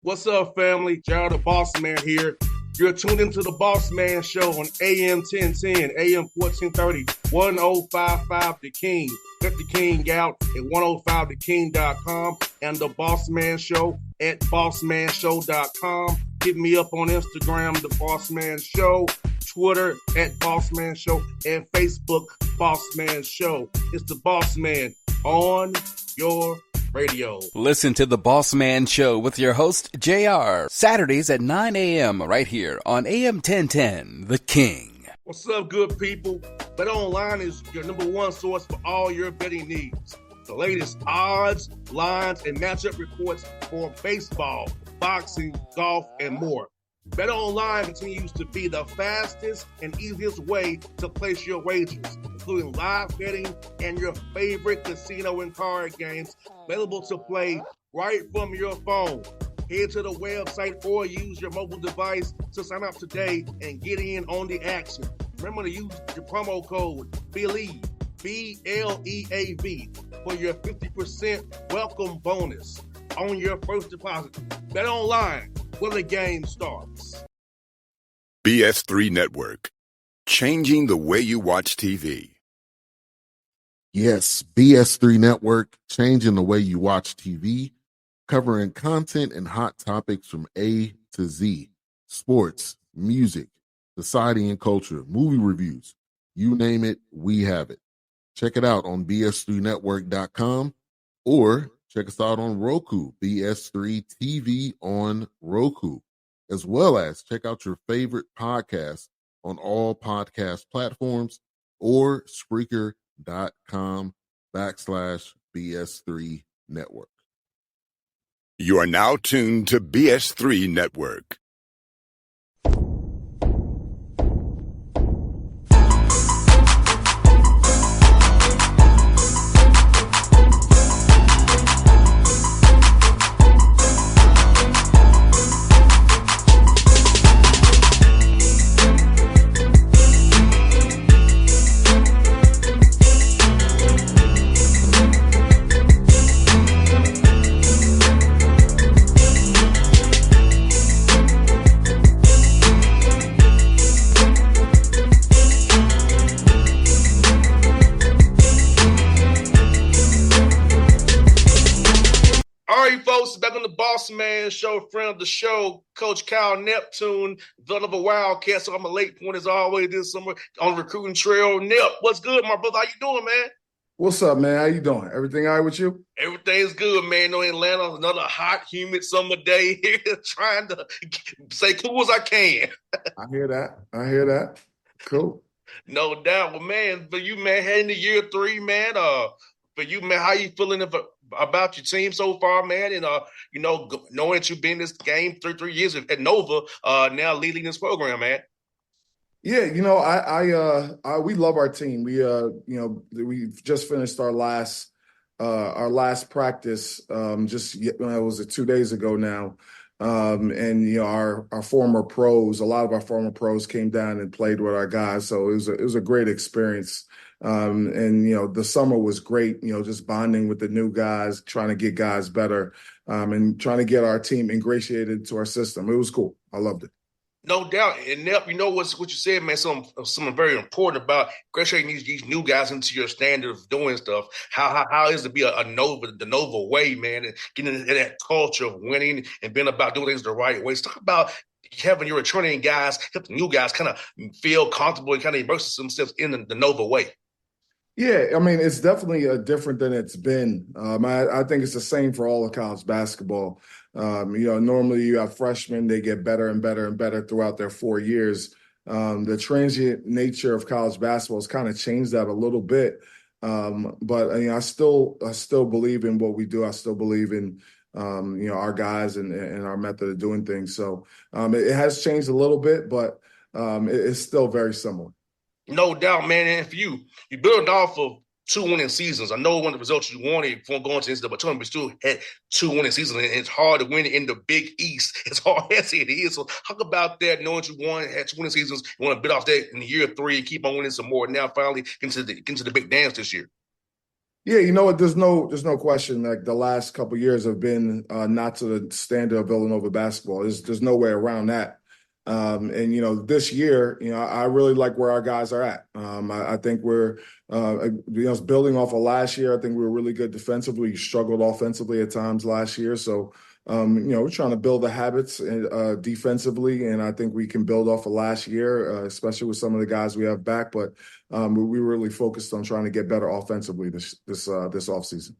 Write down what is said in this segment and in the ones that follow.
What's up, family? Gerald the Bossman here. You're tuned into the Bossman Show on AM 1010, AM 1430, 1055 The King. Let the King out at 105theking.com and the Bossman Show at bossmanshow.com. Hit me up on Instagram, The Bossman Show, Twitter at Bossman Show, and Facebook, Bossman Show. It's the Bossman on your radio. Listen to the Bossman Show with your host, JR, Saturdays at 9 a.m. right here on AM 1010, The King. What's up, good people? BetOnline is your number one source for all your betting needs. The latest odds, lines, and matchup reports for baseball, boxing, golf, and more. BetOnline continues to be the fastest and easiest way to place your wagers, including live betting and your favorite casino and card games available to play right from your phone. Head to the website or use your mobile device to sign up today and get in on the action. Remember to use your promo code BELIEVE, B-L-E-A-V, for your 50% welcome bonus on your first deposit. BetOnline, where the game starts. BS3 Network, changing the way you watch TV. Yes, BS3 Network, changing the way you watch TV, covering content and hot topics from A to Z, sports, music, society and culture, movie reviews, you name it, we have it. Check it out on bs3network.com or check us out on Roku, BS3 TV on Roku, as well as check out your favorite podcast on all podcast platforms or Spreaker.com/BS3 Network. You are now tuned to BS3 Network. Back on the Bossman Show, friend of the show, Coach Kyle Neptune, son of a Wildcat. So I'm a late point as always this summer on recruiting trail. Nep, what's good, my brother? How you doing, man? What's up, man? How you doing? Everything all right with you? Everything's good, man. No, Atlanta, another hot, humid summer day here, trying to stay cool as I can. I hear that. Cool. No doubt. Well, man, for you, man, heading to year 3, man, for you, man, how you feeling about your team so far, man? And, knowing that you've been in this game 3 years at Nova, now leading this program, man. Yeah, we love our team. We've just finished our last practice. It was 2 days ago now. Our former pros, a lot of our former pros came down and played with our guys. So it was a great experience. The summer was great, just bonding with the new guys, trying to get guys better, and trying to get our team ingratiated to our system. It was cool. I loved it. No doubt. And Nep, you know what you said, man, something very important about ingratiating these new guys into your standard of doing stuff. How is it to be the Nova way, man, and getting into that culture of winning and being about doing things the right way. So talk about having your returning guys, help the new guys kind of feel comfortable and kind of immerse themselves in the Nova way. Yeah, I mean, it's definitely different than it's been. I think it's the same for all of college basketball. Normally you have freshmen, they get better and better and better throughout their 4 years. The transient nature of college basketball has kind of changed that a little bit. But I still believe in what we do. I still believe in our guys and our method of doing things. So it has changed a little bit, but it's still very similar. No doubt, man. And for you build off of 2 winning seasons. I know one of the results you wanted from going to NCAA tournament, but still had 2 winning seasons, and it's hard to win in the Big East. It's hard as it is. So talk about that, knowing you had 2 winning seasons. You want to bid off that in year 3 and keep on winning some more. Now finally get to the big dance this year. Yeah, you know what? There's no question. Like the last couple of years have been not to the standard of Villanova basketball. There's no way around that. And this year, I really like where our guys are at. I think we're, building off of last year. I think we were really good defensively. We struggled offensively at times last year. So, we're trying to build the habits defensively, and I think we can build off of last year, especially with some of the guys we have back. But we really focused on trying to get better offensively this offseason.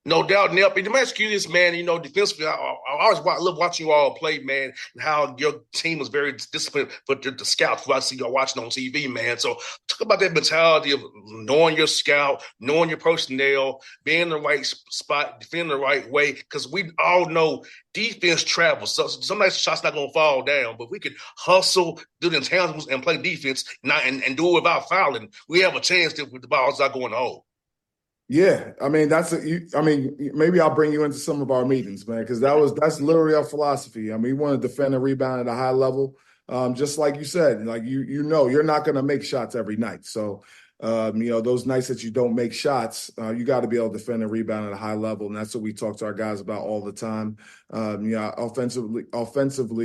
No doubt, Nip. And let me ask you this, man. Defensively, I always love watching you all play, man, and how your team was very disciplined for the scouts who I see y'all watching on TV, man. So talk about that mentality of knowing your scout, knowing your personnel, being in the right spot, defending the right way, because we all know defense travels. So sometimes the shot's not going to fall down, but we could hustle, do the intangibles, and play defense and do it without fouling. We have a chance if the ball's not going to hold. Yeah, I mean maybe I'll bring you into some of our meetings, man, because that's literally our philosophy. I mean, we want to defend and rebound at a high level, just like you said. Like you're not going to make shots every night. So, those nights that you don't make shots, you got to be able to defend and rebound at a high level, and that's what we talk to our guys about all the time. Offensively,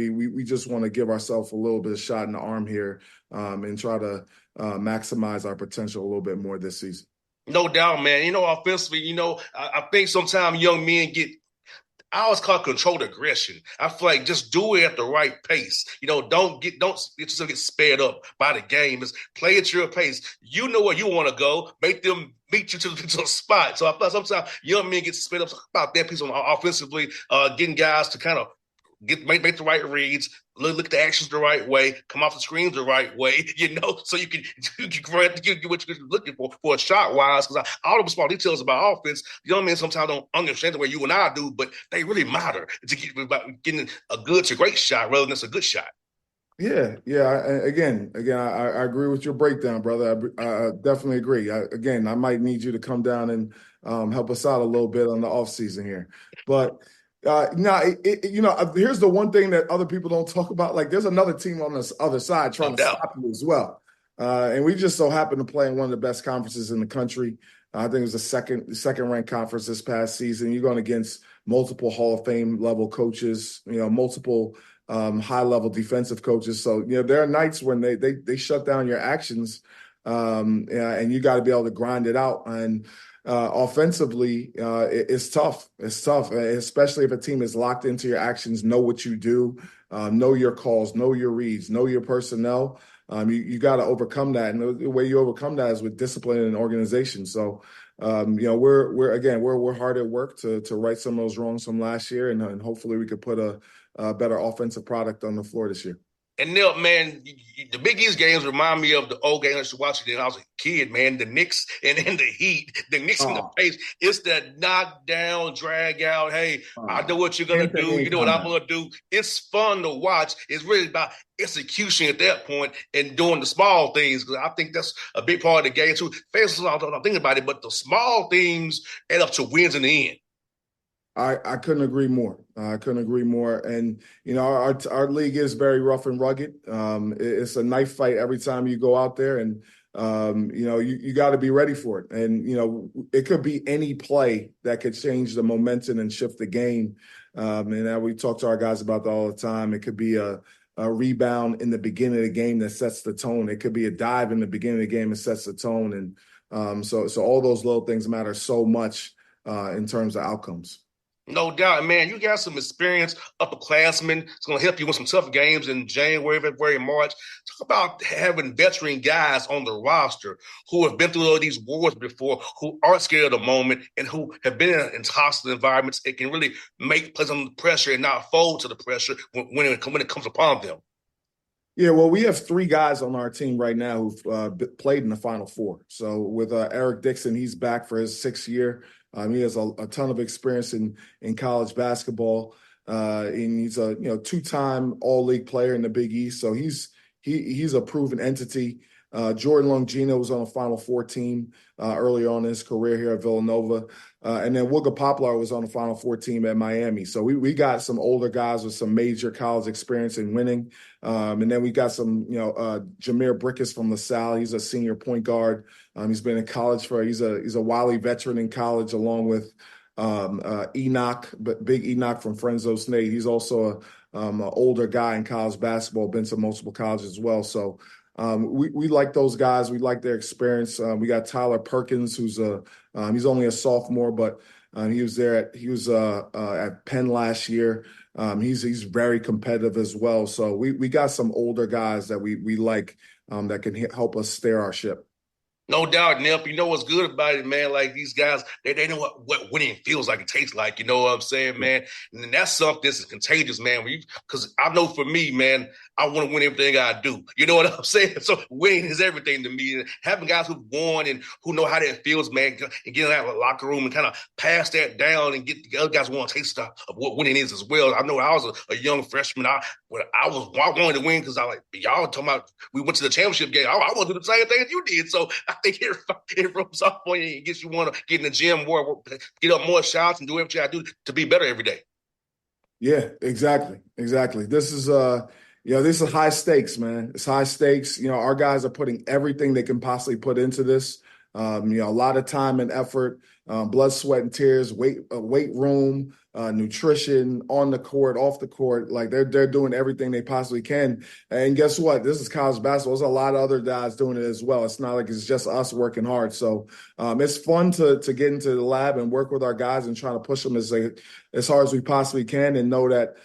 we just want to give ourselves a little bit of shot in the arm here, and try to maximize our potential a little bit more this season. No doubt, man. Offensively, I think sometimes young men I always call it controlled aggression. I feel like just do it at the right pace. Don't get yourself get sped up by the game. Just play at your pace. You know where you want to go. Make them beat you to the spot. So I feel like sometimes young men get sped up. Talk about that piece on offensively, getting guys to kind of make the right reads, look at the actions the right way, come off the screens the right way, so you can get what you're looking for a shot wise. Because all the small details about offense, young men sometimes don't understand the way you and I do, but they really matter to about getting a good to great shot rather than just a good shot. Yeah. Again, I agree with your breakdown, brother. I definitely agree. I might need you to come down and help us out a little bit on the off season here, but. Here's the one thing that other people don't talk about. Like, there's another team on this other side trying to stop you as well. And we just so happen to play in one of the best conferences in the country. I think it was the second ranked conference this past season. You're going against multiple Hall of Fame level coaches, multiple high level defensive coaches. So, there are nights when they shut down your actions, and you got to be able to grind it out. And offensively, it's tough. It's tough, especially if a team is locked into your actions, know what you do, know your calls, know your reads, know your personnel. You got to overcome that, and the way you overcome that is with discipline and organization. So, we're hard at work to right some of those wrongs from last year, and hopefully we could put a better offensive product on the floor this year. And Neil, man, the Big East games remind me of the old games I used to watch when I was a kid, man. The Knicks and the Heat, the Knicks and the pace. It's that knock down, drag out. Hey, I know what you're going to do. You know what I'm going to do. It's fun to watch. It's really about execution at that point and doing the small things. Because I think that's a big part of the game, too. Fans don't think about it, but the small things add up to wins in the end. I couldn't agree more. And, our league is very rough and rugged. It's a knife fight every time you go out there. And, you got to be ready for it. And, it could be any play that could change the momentum and shift the game. And we talk to our guys about that all the time. It could be a rebound in the beginning of the game that sets the tone. It could be a dive in the beginning of the game that sets the tone. And so all those little things matter so much in terms of outcomes. No doubt, man. You got some experience, upperclassmen. It's going to help you win some tough games in January, February, March. Talk about having veteran guys on the roster who have been through all these wars before, who aren't scared of the moment, and who have been in hostile environments. It can really make plays under pressure and not fold to the pressure when it comes upon them. Yeah, well, we have 3 guys on our team right now who've played in the Final Four. So with Eric Dixon, he's back for his 6th year. He has a ton of experience in college basketball, and he's a 2-time All-League player in the Big East. So he's a proven entity. Jordan Longino was on the Final Four team early on in his career here at Villanova. And then Wooga Poplar was on the Final Four team at Miami. So we got some older guys with some major college experience in winning. And then we got some, Jameer Brickus from LaSalle. He's a senior point guard. He's been in college he's a Wiley veteran in college, along with Enoch, but Big Enoch from Fresno State. He's also an older guy in college basketball, been to multiple colleges as well. So we like those guys. We like their experience. We got Tyler Perkins, who's he's only a sophomore, but he was at Penn last year. He's very competitive as well. So we got some older guys that we like that can help us steer our ship. No doubt, Nip. You know what's good about it, man? Like these guys, they know what winning feels like, it tastes like. You know what I'm saying, man? And that's something that's contagious, man. Because I know for me, man, I want to win everything I do. You know what I'm saying? So winning is everything to me. And having guys who've won and who know how that feels, man, and getting out of the locker room and kind of pass that down and get the other guys want to taste of what winning is as well. I know I was a young freshman. I wanted to win because I like y'all talking about we went to the championship game. I want to do the same thing as you did. So I think it rubs off on you and gets you want to get in the gym more, get up more shots and do everything I do to be better every day. Yeah, exactly. This is this is high stakes, man. It's high stakes. Our guys are putting everything they can possibly put into this. A lot of time and effort, blood, sweat, and tears, weight room, nutrition, on the court, off the court. Like they're doing everything they possibly can. And guess what? This is college basketball. There's a lot of other guys doing it as well. It's not like it's just us working hard. So it's fun to get into the lab and work with our guys and try to push them as hard as we possibly can, and know that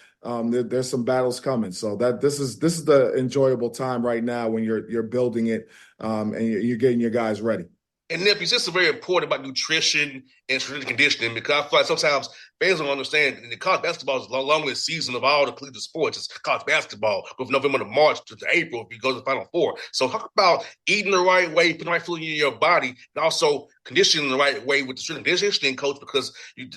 there's some battles coming. So that this is the enjoyable time right now when you're building it and you're getting your guys ready. And Nip, it's just very important about nutrition and strength conditioning, because I feel like sometimes fans don't understand the college basketball is the longest season of all the collegiate sports. It's college basketball from November to March to April if you go to the Final Four. So talk about eating the right way, putting the right food in your body, and also conditioning the right way with the strength conditioning coach, because you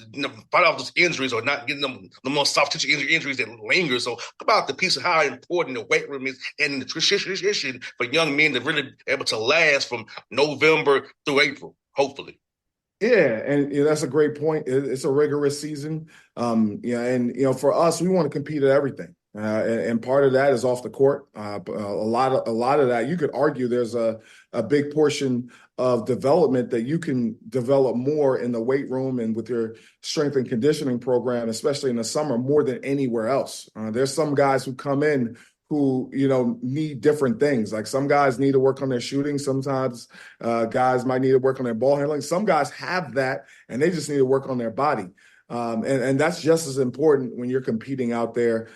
fight off those injuries or not getting them the most soft tissue injuries that linger. So talk about the piece of how important the weight room is and the nutrition for young men to really be able to last from November through April, hopefully. Yeah, and that's a great point. It's a rigorous season. For us, we want to compete at everything. And part of that is off the court. A lot of that, you could argue there's a big portion of development that you can develop more in the weight room and with your strength and conditioning program, especially in the summer, more than anywhere else. There's some guys who come in who, need different things. Like some guys need to work on their shooting. Sometimes guys might need to work on their ball handling. Some guys have that and they just need to work on their body. And that's just as important when you're competing out there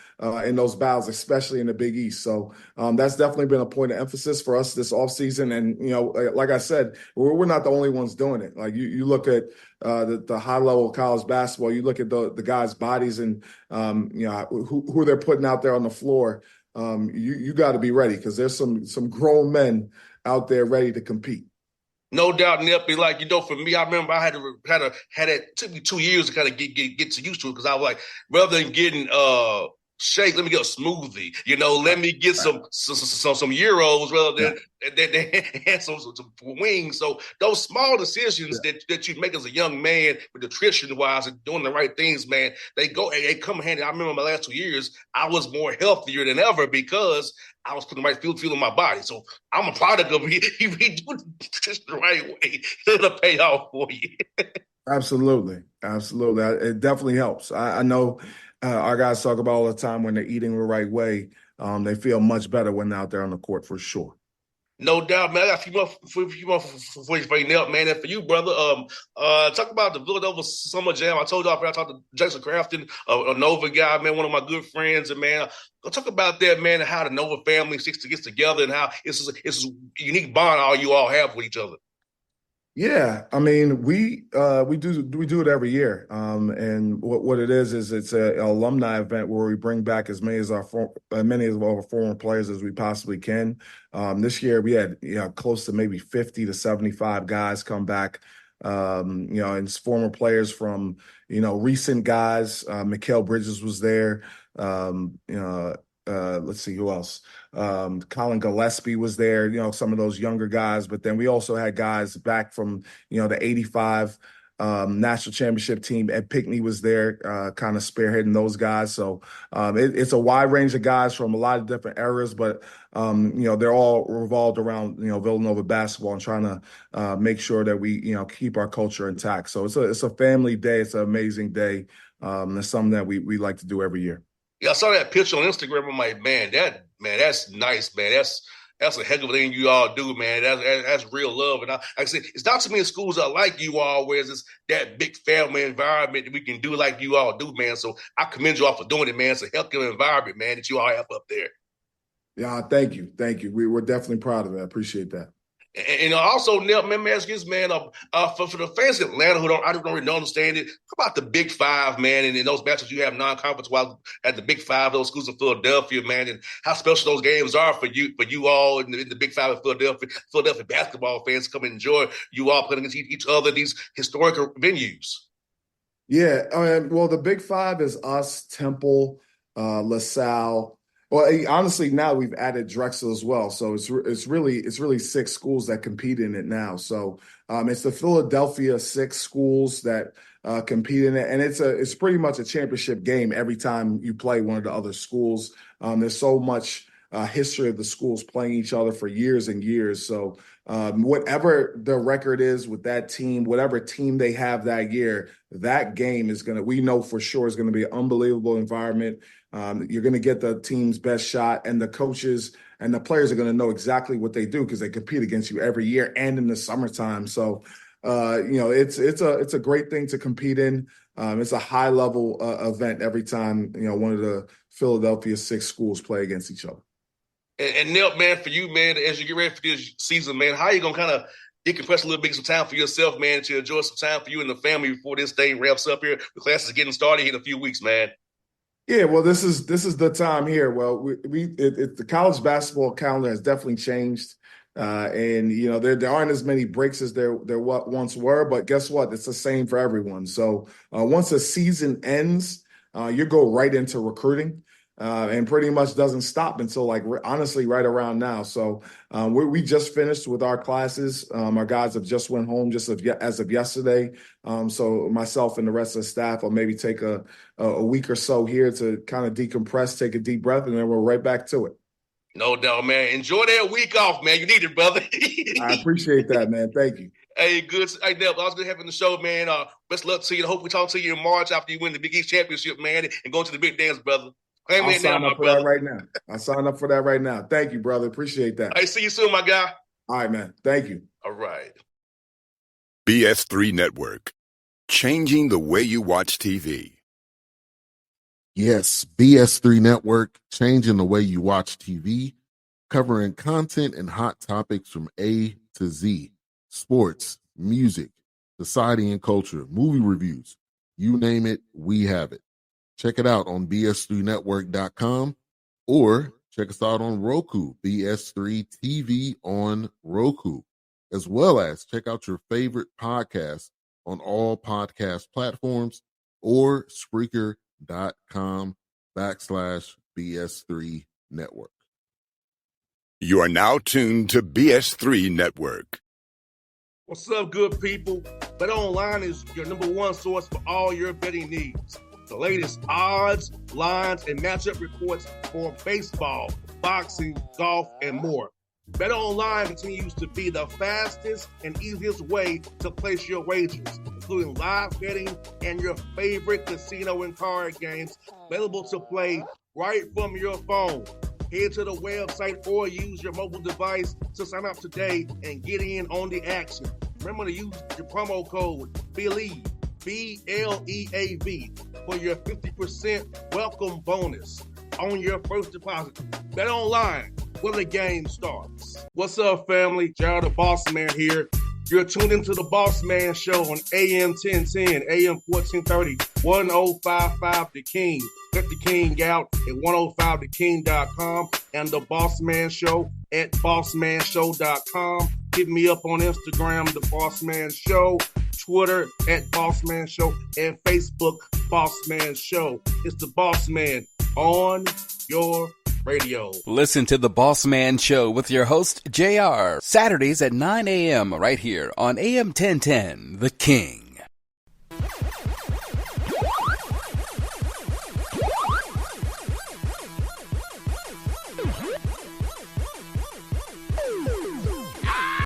in those battles, especially in the Big East. So that's definitely been a point of emphasis for us this offseason. And, like I said, we're not the only ones doing it. Like you look at the high level of college basketball, you look at the guys' bodies and, who they're putting out there on the floor. You got to be ready, because there's some grown men out there ready to compete. No doubt, Nip. Like, for me, I remember I had it took me 2 years to kind of get to used to it, because I was like, rather than getting shake, let me get a smoothie. Let me get some euros rather than some wings. So those small decisions that you make as a young man, with nutrition wise and doing the right things, man, they come handy. I remember my last 2 years, I was more healthier than ever because I was putting the right feel in my body. So I'm a product of if you do nutrition the right way, it'll pay off for you. Absolutely. It definitely helps. I know our guys talk about all the time when they're eating the right way, they feel much better when they're out there on the court, for sure. No doubt, man. I got a few more for you, Nell, man. And for you, brother, talk about the Villanova Summer Jam. I told y'all, I talked to Jason Crafton, a Nova guy, man, one of my good friends. And, man, go talk about that, man, and how the Nova family gets together and how it's a unique bond all you all have with each other. Yeah, I mean, we do it every year, and what it is it's an alumni event where we bring back as many of our former players as we possibly can. This year we had close to maybe 50 to 75 guys come back, and it's former players from recent guys. Mikal Bridges was there. let's see who else. Colin Gillespie was there, some of those younger guys. But then we also had guys back from, the 85 national championship team. Ed Pinkney was there, kind of spearheading those guys. So it's a wide range of guys from a lot of different eras, but they're all revolved around Villanova basketball and trying to make sure that we keep our culture intact. So it's a family day. It's an amazing day. It's something that we like to do every year. Yeah, I saw that picture on Instagram. I'm like, that's nice, man. That's a heck of a thing you all do, man. That's real love. And like I said, it's not too many schools that like you all, where it's that big family environment that we can do like you all do, man. So I commend you all for doing it, man. It's a heck of an environment, man, that you all have up there. Yeah, thank you. We're definitely proud of it. I appreciate that. And also, Nell, man, ask this, man, for the fans in Atlanta who don't really understand it, how about the Big Five, man, and in those matches you have non-conference while at the Big Five, those schools of Philadelphia, man, and how special those games are for you all in the Big Five of Philadelphia basketball fans come and enjoy you all playing against each other, these historic venues. Yeah, well, the Big Five is us, Temple, LaSalle. Well, honestly, now we've added Drexel as well, so it's really 6 schools that compete in it now. So it's the Philadelphia 6 schools that compete in it, and it's pretty much a championship game every time you play one of the other schools. There's so much history of the schools playing each other for years and years. So whatever the record is with that team, whatever team they have that year, that game we know for sure is going to be an unbelievable environment. You're going to get the team's best shot, and the coaches and the players are going to know exactly what they do because they compete against you every year and in the summertime. So, it's a great thing to compete in. It's a high level event every time, one of the Philadelphia 6 schools play against each other. And Nell, man, for you, man, as you get ready for this season, man, how are you going to kind of decompress a little bit, some time for yourself, man, to enjoy some time for you and the family before this thing wraps up here? The class is getting started in a few weeks, man. Yeah, well, this is the time here. Well, the college basketball calendar has definitely changed, and there aren't as many breaks as there once were. But guess what? It's the same for everyone. So once a season ends, you go right into recruiting, and pretty much doesn't stop until honestly right around now. So we just finished with our classes. Our guys have just went home as of yesterday. So myself and the rest of the staff will maybe take a week or so here to kind of decompress, take a deep breath, and then we're right back to it. No doubt, man. Enjoy that week off, man. You need it, brother. I appreciate that, man. Thank you. Hey, good. Hey, Nell, I was good having the show, man. Best of luck to you. Hope we talk to you in March after you win the Big East Championship, man, and go to the big dance, brother. I'll sign up for that right now. I'll sign up for that right now. Thank you, brother. Appreciate that. Hey, see you soon, my guy. All right, man. Thank you. All right. BS3 Network. Changing the way you watch TV. Yes, BS3 Network, changing the way you watch TV, covering content and hot topics from A to Z. Sports, music, society and culture, movie reviews. You name it, we have it. Check it out on bs3network.com or check us out on Roku, BS3 TV on Roku, as well as check out your favorite podcast on all podcast platforms or Spreaker.com/BS3 Network. You are now tuned to BS3 Network. What's up, good people? BetOnline is your number one source for all your betting needs. The latest odds, lines, and matchup reports for baseball, boxing, golf, and more. BetOnline continues to be the fastest and easiest way to place your wagers, including live betting and your favorite casino and card games available to play right from your phone. Head to the website or use your mobile device to sign up today and get in on the action. Remember to use your promo code BELIEVE, BLEAV, for your 50% welcome bonus on your first deposit. Bet online where the game starts. What's up, family? Jared the Bossman here. You're tuned into the Bossman Show on AM 1010, AM 1430, 1055 The King. Check The King out at 105theking.com and the Bossman Show at bossmanshow.com. Hit me up on Instagram, The Bossman Show, Twitter at Bossman Show, and Facebook, Bossman Show. It's the Bossman on your Radio. Listen to the Bossman Show with your host, JR, Saturdays at 9 a.m. right here on AM 1010, The King.